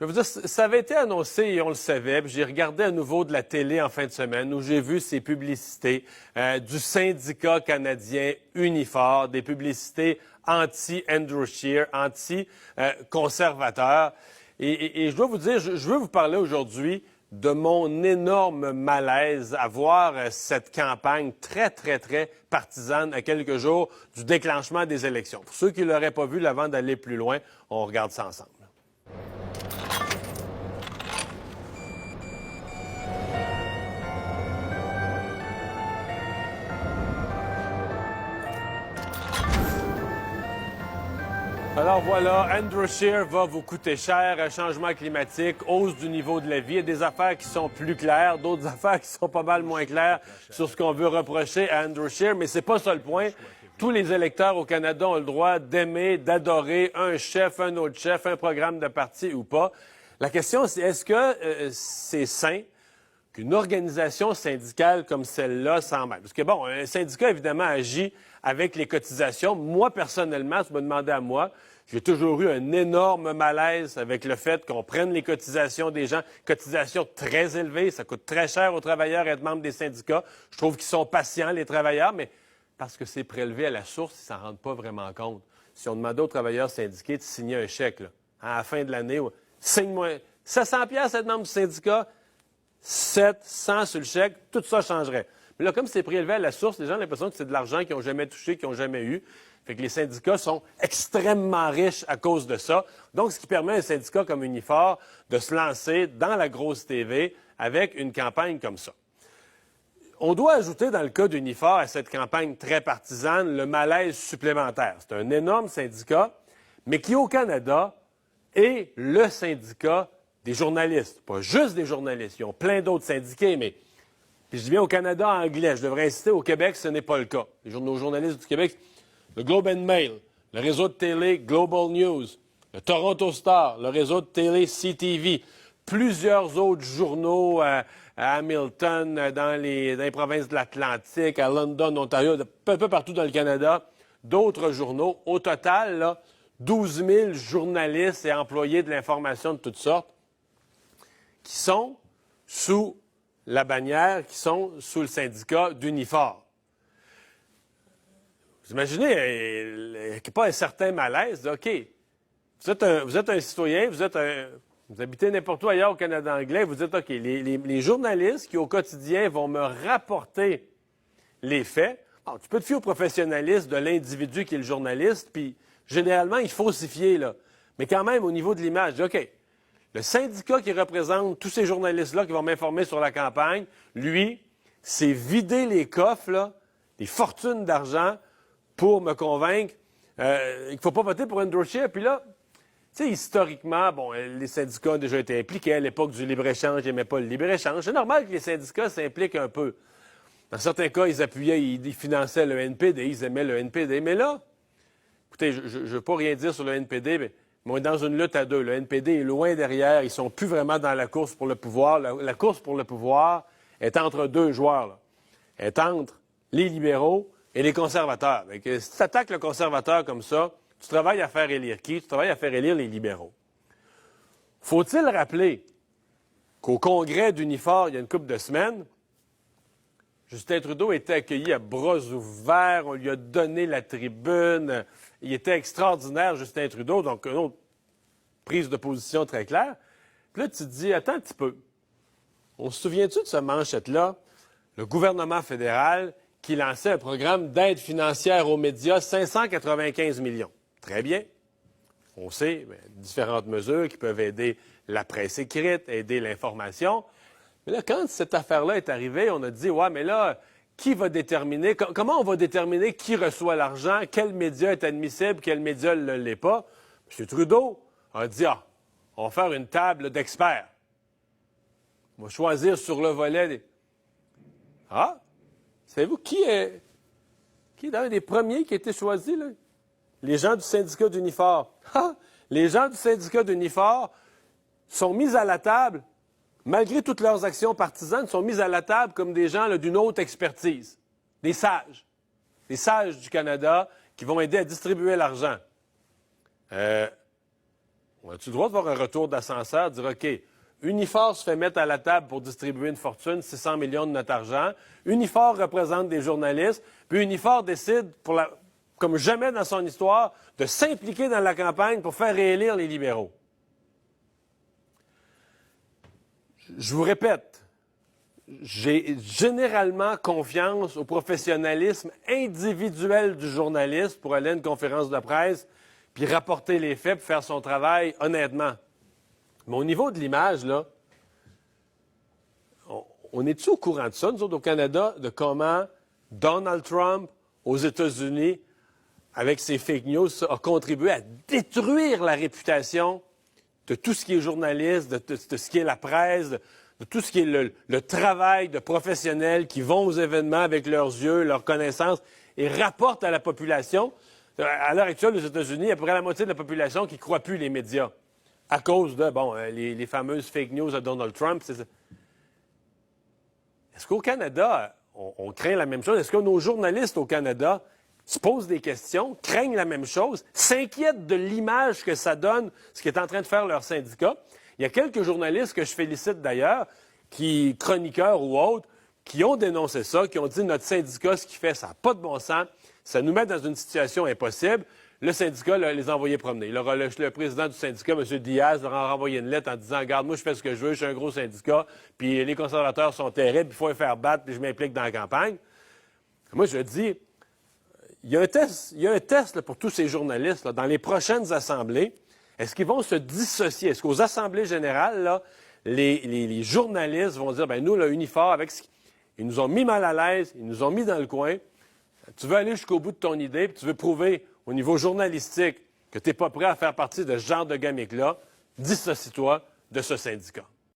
Je vais vous dire, ça avait été annoncé et on le savait. J'ai regardé à nouveau de la télé en fin de semaine où j'ai vu ces publicités du syndicat canadien Unifor, des publicités anti-Andrew Scheer, anti-conservateurs. Et je dois vous dire, je veux vous parler aujourd'hui de mon énorme malaise à voir cette campagne très, très, très partisane à quelques jours du déclenchement des élections. Pour ceux qui ne l'auraient pas vu, avant d'aller plus loin, on regarde ça ensemble. Alors voilà, Andrew Scheer va vous coûter cher, changement climatique, hausse du niveau de la vie. Il y a des affaires qui sont plus claires, d'autres affaires qui sont pas mal moins claires sur ce qu'on veut reprocher à Andrew Scheer, mais c'est pas ça le point. Tous les électeurs au Canada ont le droit d'aimer, d'adorer un chef, un autre chef, un programme de parti ou pas. La question, c'est est-ce que c'est sain qu'une organisation syndicale comme celle-là s'en mêle? Parce que, bon, un syndicat, évidemment, agit avec les cotisations. Moi, personnellement, tu me demandais à moi, j'ai toujours eu un énorme malaise avec le fait qu'on prenne les cotisations des gens, cotisations très élevées, ça coûte très cher aux travailleurs être membres des syndicats. Je trouve qu'ils sont patients, les travailleurs, mais parce que c'est prélevé à la source, ils ne s'en rendent pas vraiment compte. Si on demandait aux travailleurs syndiqués de signer un chèque là, à la fin de l'année, signe-moi 700 pièces être membre du syndicat, 700 sur le chèque, tout ça changerait. Mais là, comme c'est prélevé à la source, les gens ont l'impression que c'est de l'argent qu'ils n'ont jamais touché, qu'ils n'ont jamais eu. Fait que les syndicats sont extrêmement riches à cause de ça. Donc, ce qui permet à un syndicat comme Unifor de se lancer dans la grosse TV avec une campagne comme ça. On doit ajouter, dans le cas d'Unifor, à cette campagne très partisane, le malaise supplémentaire. C'est un énorme syndicat, mais qui, au Canada, est le syndicat des journalistes. Pas juste des journalistes. Ils ont plein d'autres syndiqués, mais... Puis je dis bien au Canada anglais. Je devrais inciter au Québec, ce n'est pas le cas. Nos journalistes du Québec, le Globe and Mail, le réseau de télé Global News, le Toronto Star, le réseau de télé CTV, plusieurs autres journaux à Hamilton, dans les provinces de l'Atlantique, à London, Ontario, un peu partout dans le Canada, d'autres journaux. Au total, là, 12 000 journalistes et employés de l'information de toutes sortes qui sont sous la bannière, qui sont sous le syndicat d'Unifor. Vous imaginez, il n'y a pas un certain malaise. OK, vous êtes un citoyen, vous habitez n'importe où ailleurs au Canada anglais, vous dites, OK, les journalistes qui, au quotidien, vont me rapporter les faits, bon, tu peux te fier au professionnalisme de l'individu qui est le journaliste, puis généralement, il faut s'y fier, là. Mais quand même, au niveau de l'image, OK, le syndicat qui représente tous ces journalistes-là qui vont m'informer sur la campagne, lui, c'est vider les coffres, là, des fortunes d'argent pour me convaincre qu'il ne faut pas voter pour Andrew Scheer. Puis là, tu sais, historiquement, bon, les syndicats ont déjà été impliqués. À l'époque du libre-échange, ils n'aimaient pas le libre-échange. C'est normal que les syndicats s'impliquent un peu. Dans certains cas, ils appuyaient, ils finançaient le NPD, ils aimaient le NPD. Mais là, écoutez, je ne veux pas rien dire sur le NPD, mais on est dans une lutte à deux. Le NPD est loin derrière. Ils sont plus vraiment dans la course pour le pouvoir. La course pour le pouvoir est entre deux joueurs, là. Elle est entre les libéraux et les conservateurs. Donc, si tu attaques le conservateur comme ça, tu travailles à faire élire qui? Tu travailles à faire élire les libéraux. Faut-il rappeler qu'au congrès d'Unifor, il y a une couple de semaines, Justin Trudeau était accueilli à bras ouverts, on lui a donné la tribune, il était extraordinaire, Justin Trudeau, donc une autre prise de position très claire. Puis là, tu te dis, attends un petit peu, on se souvient-tu de ce manchette-là, le gouvernement fédéral qui lançait un programme d'aide financière aux médias, 595 millions. Très bien. On sait, différentes mesures qui peuvent aider la presse écrite, aider l'information. Mais là, quand cette affaire-là est arrivée, on a dit, ouais, mais là, qui va déterminer, comment on va déterminer qui reçoit l'argent, quel média est admissible, quel média ne l'est pas? M. Trudeau a dit, on va faire une table d'experts. On va choisir sur le volet. Savez-vous qui est l'un des premiers qui a été choisi, là? Les gens du syndicat d'Unifor. Les gens du syndicat d'Unifor sont mis à la table, malgré toutes leurs actions partisanes, sont mis à la table comme des gens d'une haute expertise. Des sages du Canada qui vont aider à distribuer l'argent. On va as-tu le droit de voir un retour d'ascenseur, dire, OK, Unifor se fait mettre à la table pour distribuer une fortune, 600 millions de notre argent. Unifor représente des journalistes, puis Unifor décide, comme jamais dans son histoire, de s'impliquer dans la campagne pour faire réélire les libéraux. Je vous répète, j'ai généralement confiance au professionnalisme individuel du journaliste pour aller à une conférence de presse puis rapporter les faits pour faire son travail honnêtement. Mais au niveau de l'image, là, on est-tu au courant de ça, nous autres, au Canada, de comment Donald Trump, aux États-Unis, avec ses fake news, a contribué à détruire la réputation de tout ce qui est journaliste, de ce qui est la presse, de tout ce qui est le travail de professionnels qui vont aux événements avec leurs yeux, leurs connaissances, et rapportent à la population. À l'heure actuelle, aux États-Unis, il y a à peu près la moitié de la population qui ne croit plus les médias à cause de, les fameuses fake news de Donald Trump. Est-ce qu'au Canada, on craint la même chose? Est-ce que nos journalistes au Canada se posent des questions, craignent la même chose, s'inquiètent de l'image que ça donne, ce qu'est en train de faire leur syndicat? Il y a quelques journalistes que je félicite d'ailleurs, chroniqueurs ou autres, qui ont dénoncé ça, qui ont dit notre syndicat, ce qu'il fait, ça n'a pas de bon sens, ça nous met dans une situation impossible. Le syndicat les a envoyés promener. Le président du syndicat, M. Diaz, leur a renvoyé une lettre en disant « Regarde, moi, je fais ce que je veux, je suis un gros syndicat, puis les conservateurs sont terribles, il faut les faire battre, puis je m'implique dans la campagne. » Moi, je dis, il y a un test là, pour tous ces journalistes, là, dans les prochaines assemblées. Est-ce qu'ils vont se dissocier? Est-ce qu'aux assemblées générales, là, les journalistes vont dire, nous, là, Unifor, ils nous ont mis mal à l'aise, ils nous ont mis dans le coin. Tu veux aller jusqu'au bout de ton idée, puis tu veux prouver au niveau journalistique que tu n'es pas prêt à faire partie de ce genre de gamique-là, dissocie-toi de ce syndicat.